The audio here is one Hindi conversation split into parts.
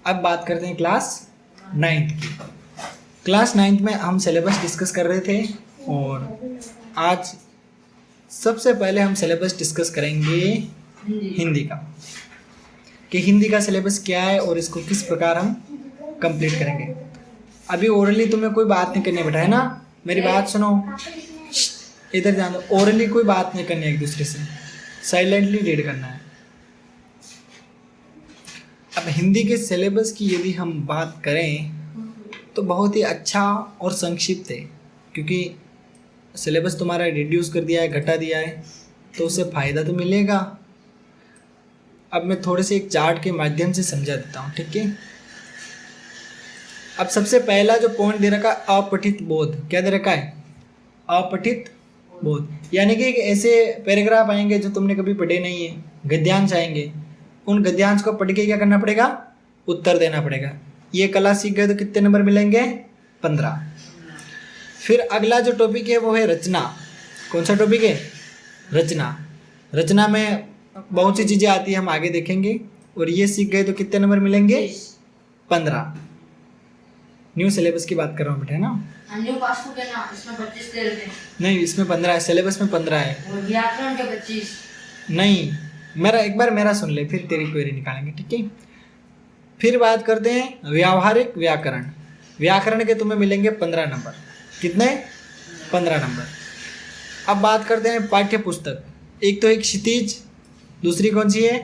अब बात करते हैं क्लास 9th की। क्लास 9th में हम सिलेबस डिस्कस कर रहे थे और आज सबसे पहले हम सिलेबस डिस्कस करेंगे हिंदी का, कि हिंदी का सिलेबस क्या है और इसको किस प्रकार हम कंप्लीट करेंगे। अभी ओरली तुम्हें कोई बात नहीं करनी बेटा, है ना? मेरी बात सुनो, इधर ध्यान दो। ओरली कोई बात नहीं करनी है एक दूसरे से, साइलेंटली रीड करना है। अब हिंदी के सिलेबस की यदि हम बात करें तो बहुत ही अच्छा और संक्षिप्त है, क्योंकि सिलेबस तुम्हारा रिड्यूस कर दिया है, घटा दिया है, तो उससे फ़ायदा तो मिलेगा। अब मैं थोड़े से एक चार्ट के माध्यम से समझा देता हूँ, ठीक है? अब सबसे पहला जो पॉइंट दे रखा है अपठित बोध, क्या दे रखा है? अपठित बोध, यानी कि ऐसे पैराग्राफ आएंगे जो तुमने कभी पढ़े नहीं है, गद्यांश आएंगे, उन गद्यांश को पढ़ के क्या करना पड़ेगा? उत्तर देना पड़ेगा। ये कला सीख गए तो कितने नंबर मिलेंगे? 15। फिर अगला जो टॉपिक है वो है रचना। कौन सा टॉपिक है? रचना। रचना में बहुत सी चीज़ें आती है, हम आगे देखेंगे। और ये सीख गए तो कितने नंबर मिलेंगे? 15। न्यू सिलेबस की बात कर रहा हूँ बेटा, है ना? न्यू पासबुक है ना, इसमें 25 दे रहे हैं। नहीं, इसमें 15 है, सिलेबस में 15 है। और व्याकरण के 25। नहीं, मेरा एक बार मेरा सुन ले, फिर तेरी क्वेरी निकालेंगे, ठीक है? फिर बात करते हैं व्यावहारिक व्याकरण। व्याकरण के तुम्हें मिलेंगे 15 नंबर। कितने? 15 नंबर। अब बात करते हैं पाठ्य पुस्तक। एक तो एक क्षितिज, दूसरी कौन सी है?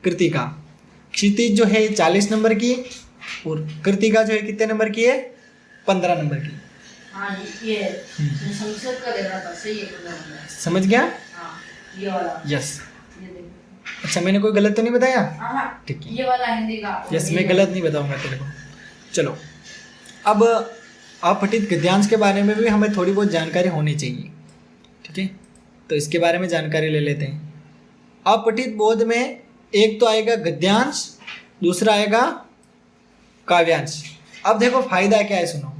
कृतिका। क्षितिज जो है 40 नंबर की और कृतिका जो है कितने नंबर की है? 15 नंबर की। हाँ ये संस्कृत का दे रहा था, सही है 15 नंबर। समझ गया? हाँ ये वाला। यस। ये देखो। अच्छा, मैंने कोई गलत तो नहीं बताया? हाँ ठीक है। ये वाला हिंदी का। यस, मैं गलत नहीं बताऊंगा तेरे को। चलो, अब अपठित गद्यांश के बारे में भी हमें थोड़ी बहुत जानकारी होनी चाहिए, ठीक है? तो इसके बारे में जानकारी ले लेते हैं। अपठित बोध में एक तो आएगा गद्यांश, दूसरा आएगा काव्यांश। अब देखो फायदा क्या है, सुनो।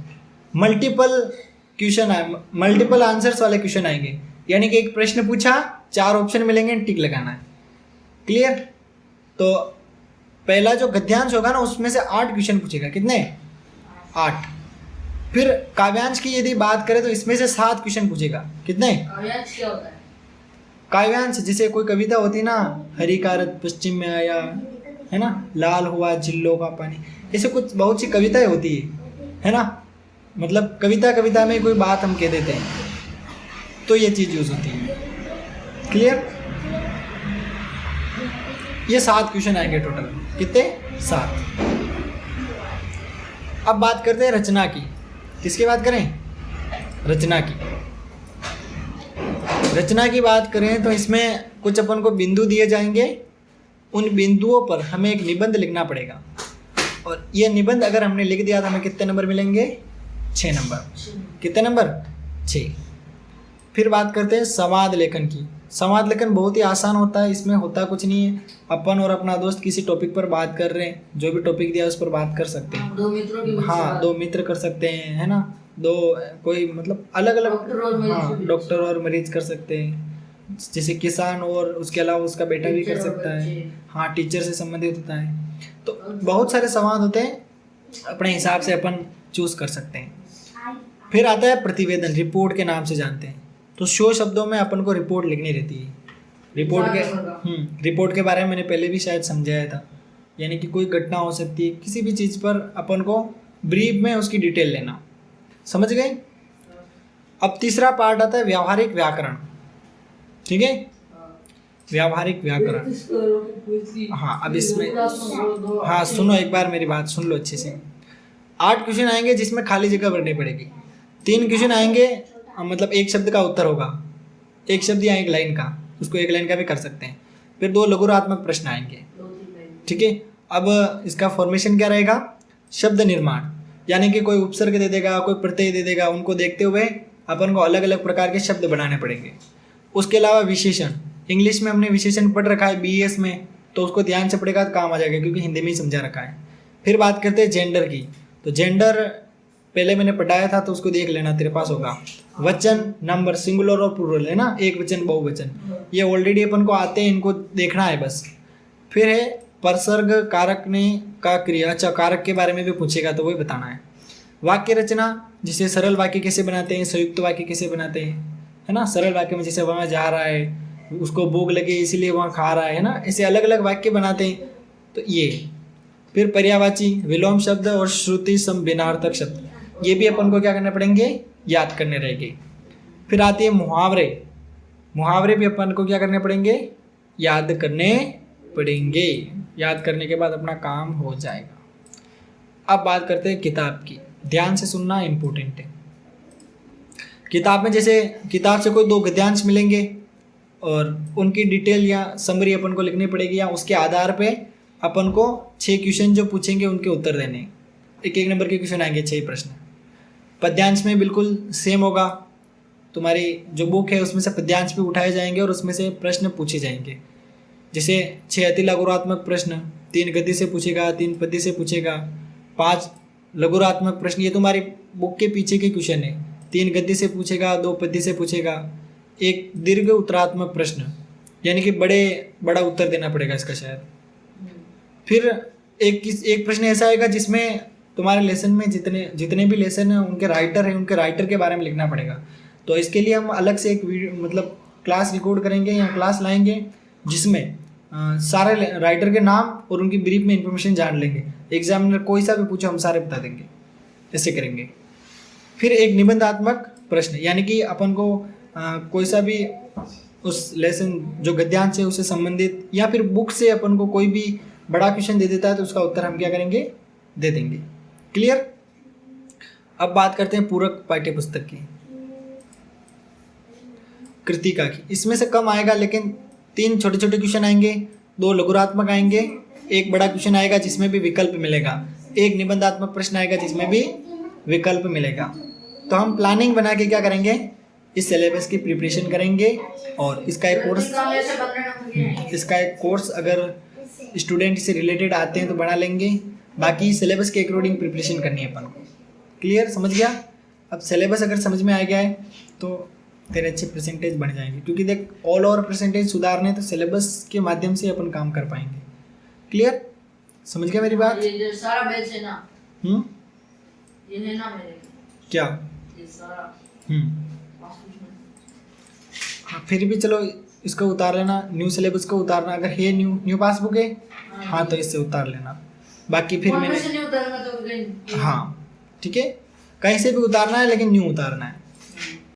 मल्टीपल क्वेश्चन आए, मल्टीपल आंसर्स वाले क्वेश्चन आएंगे, यानी कि एक प्रश्न पूछा, 4 ऑप्शन मिलेंगे, टिक लगाना है। क्लियर? तो पहला जो गद्यांश होगा ना, उसमें से 8 क्वेश्चन पूछेगा। कितने? 8। फिर काव्यांश की यदि बात करें तो इसमें से 7 क्वेश्चन पूछेगा। कितने? काव्यांश क्या होता है? काव्यांश जैसे कोई कविता होती ना, हरी का रथ पश्चिम में आया, है ना, लाल हुआ झिल्लों का पानी, ऐसे कुछ बहुत सी कविताएं होती है ना? मतलब कविता में कोई बात हम कह देते हैं, तो ये चीज़ यूज होती है। क्लियर? ये 7 क्वेश्चन आएंगे टोटल। कितने? 7। अब बात करते हैं रचना की। किसकी बात करें? रचना की। रचना की बात करें तो इसमें कुछ अपन को बिंदु दिए जाएंगे, उन बिंदुओं पर हमें एक निबंध लिखना पड़ेगा, और ये निबंध अगर हमने लिख दिया तो हमें कितने नंबर मिलेंगे? 6 नंबर। कितने नंबर? 6। फिर बात करते हैं संवाद लेखन की। संवाद लेखन बहुत ही आसान होता है, इसमें होता कुछ नहीं है। अपन और अपना दोस्त किसी टॉपिक पर बात कर रहे हैं, जो भी टॉपिक दिया उस पर बात कर सकते हैं। 2 मित्रों की। हाँ, 2 मित्र कर सकते हैं, है ना? 2 कोई मतलब अलग अलग, हाँ, डॉक्टर और मरीज कर सकते हैं, जैसे किसान और उसके अलावा उसका बेटा भी कर सकता है। हाँ, टीचर से संबंधित होता है। तो बहुत सारे संवाद होते हैं, अपने हिसाब से अपन चूज कर सकते हैं। फिर आता है प्रतिवेदन, रिपोर्ट के नाम से जानते हैं। तो 100 शब्दों में अपन को रिपोर्ट लिखनी रहती है। रिपोर्ट के बारे में मैंने पहले भी शायद समझाया था, यानी कि कोई घटना हो सकती है, किसी भी चीज़ पर अपन को ब्रीफ में उसकी डिटेल लेना। समझ गए? अब तीसरा पार्ट आता है व्यावहारिक व्याकरण। ठीक है? व्यावहारिक व्याकरण। हाँ, अब इसमें, हाँ सुनो, एक बार मेरी बात सुन लो अच्छे से। 8 क्वेश्चन आएंगे जिसमें खाली जगह भरनी पड़ेगी। 3 क्वेश्चन आएंगे, मतलब एक शब्द का उत्तर होगा, एक शब्द या एक लाइन का, उसको एक लाइन का भी कर सकते हैं। फिर 2 लघुरात्मक प्रश्न आएंगे। ठीक है? अब इसका फॉर्मेशन क्या रहेगा? शब्द निर्माण, यानी कि कोई उपसर्ग दे देगा, कोई प्रत्यय दे देगा, उनको देखते हुए अपन को अलग अलग प्रकार के शब्द बनाने पड़ेंगे। उसके अलावा विशेषण, इंग्लिश में हमने विशेषण पढ़ रखा है BS में, तो उसको ध्यान से पढ़ेगा तो काम आ जाएगा, क्योंकि हिंदी में ही समझा रखा है। फिर बात करते हैं जेंडर की। तो जेंडर पहले मैंने पढ़ाया था, तो उसको देख लेना, तेरे पास होगा। वचन, नंबर, सिंगुलर और प्लूरल, है ना, एक वचन बहुवचन, ये ऑलरेडी अपन को आते हैं, इनको देखना है बस। फिर है परसर्ग कारक ने का क्रिया, अच्छा कारक के बारे में भी पूछेगा तो वही बताना है। वाक्य रचना, जैसे सरल वाक्य कैसे बनाते हैं, संयुक्त वाक्य कैसे बनाते हैं, है ना। सरल वाक्य में जैसे वहाँ जा रहा है, उसको भूख लगी इसलिए वहाँ खा रहा है ना, ऐसे अलग अलग वाक्य बनाते हैं। तो ये फिर पर्यायवाची, विलोम शब्द और श्रुति संभिन्नार्थक शब्द, ये भी अपन को क्या करने पड़ेंगे, याद करने रहेंगे। फिर आती है मुहावरे, मुहावरे भी अपन को क्या करने पड़ेंगे, याद करने पड़ेंगे। याद करने के बाद अपना काम हो जाएगा। अब बात करते हैं किताब की, ध्यान से सुनना इम्पोर्टेंट है। किताब में जैसे किताब से कोई 2 गद्यांश मिलेंगे और उनकी डिटेल या समरी अपन को लिखनी पड़ेगी, या उसके आधार पे अपन को 6 क्वेश्चन जो पूछेंगे उनके उत्तर देने। 1-1 नंबर के क्वेश्चन आएंगे, 6 प्रश्न। पद्यांश में बिल्कुल सेम होगा, तुम्हारी जो बुक है उसमें से पद्यांश भी उठाए जाएंगे और उसमें से प्रश्न पूछे जाएंगे। जैसे 6 अति लघुरात्मक प्रश्न, 3 गद्य से पूछेगा, 3 पद्य से पूछेगा, 5 लघुरात्मक प्रश्न, ये तुम्हारी बुक के पीछे के क्वेश्चन है। 3 गद्य से पूछेगा, 2 पद्य से पूछेगा, 1 दीर्घ उत्तरात्मक प्रश्न, यानी कि बड़ा उत्तर देना पड़ेगा इसका शायद। फिर एक प्रश्न ऐसा आएगा जिसमें तुम्हारे लेसन में जितने भी लेसन हैं उनके राइटर हैं, उनके राइटर के बारे में लिखना पड़ेगा। तो इसके लिए हम अलग से एक वीडियो मतलब क्लास रिकॉर्ड करेंगे या क्लास लाएंगे जिसमें सारे राइटर के नाम और उनकी ब्रीफ में इंफॉर्मेशन जान लेंगे। एग्जामिनर कोई सा भी पूछो हम सारे बता देंगे, ऐसे करेंगे। फिर एक निबंधात्मक प्रश्न, यानी कि अपन को कोई सा भी उस लेसन जो गद्यांश है उससे संबंधित या फिर बुक से अपन को कोई भी बड़ा क्वेश्चन दे देता है तो उसका उत्तर हम क्या करेंगे, दे देंगे। क्लियर। अब बात करते हैं पूरक पाठ्य पुस्तक की, कृतिका की। इसमें से कम आएगा, लेकिन 3 छोटे छोटे क्वेश्चन आएंगे, 2 लघुरात्मक आएंगे, 1 बड़ा क्वेश्चन आएगा जिसमें भी विकल्प मिलेगा, 1 निबंधात्मक प्रश्न आएगा जिसमें भी विकल्प मिलेगा। तो हम प्लानिंग बना के क्या करेंगे, इस सिलेबस की प्रिपरेशन करेंगे और इसका एक कोर्स अगर स्टूडेंट से रिलेटेड आते हैं तो बना लेंगे। बाकी सिलेबस के अकॉर्डिंग प्रिपरेशन करनी है अपन को। क्लियर, समझ गया। अब सिलेबस अगर समझ में आ गया है तो तेरे अच्छे परसेंटेज बढ़ जाएंगे, क्योंकि देख ऑल ओवर परसेंटेज सुधारने तो सिलेबस के माध्यम से अपन काम कर पाएंगे। क्लियर, समझ गया मेरी बात। ये जो सारा बैच है ना, ये है ना मेरे, क्या ये सारा हाँ, फिर भी चलो इसको उतार लेना, न्यू सिलेबस को उतारना। अगर है न्यू पासबुक है हाँ तो इससे उतार लेना। बाकी फिर मैंने नहीं उतारूंगा तो हाँ ठीक है, कहीं से भी उतारना है लेकिन न्यू उतारना है।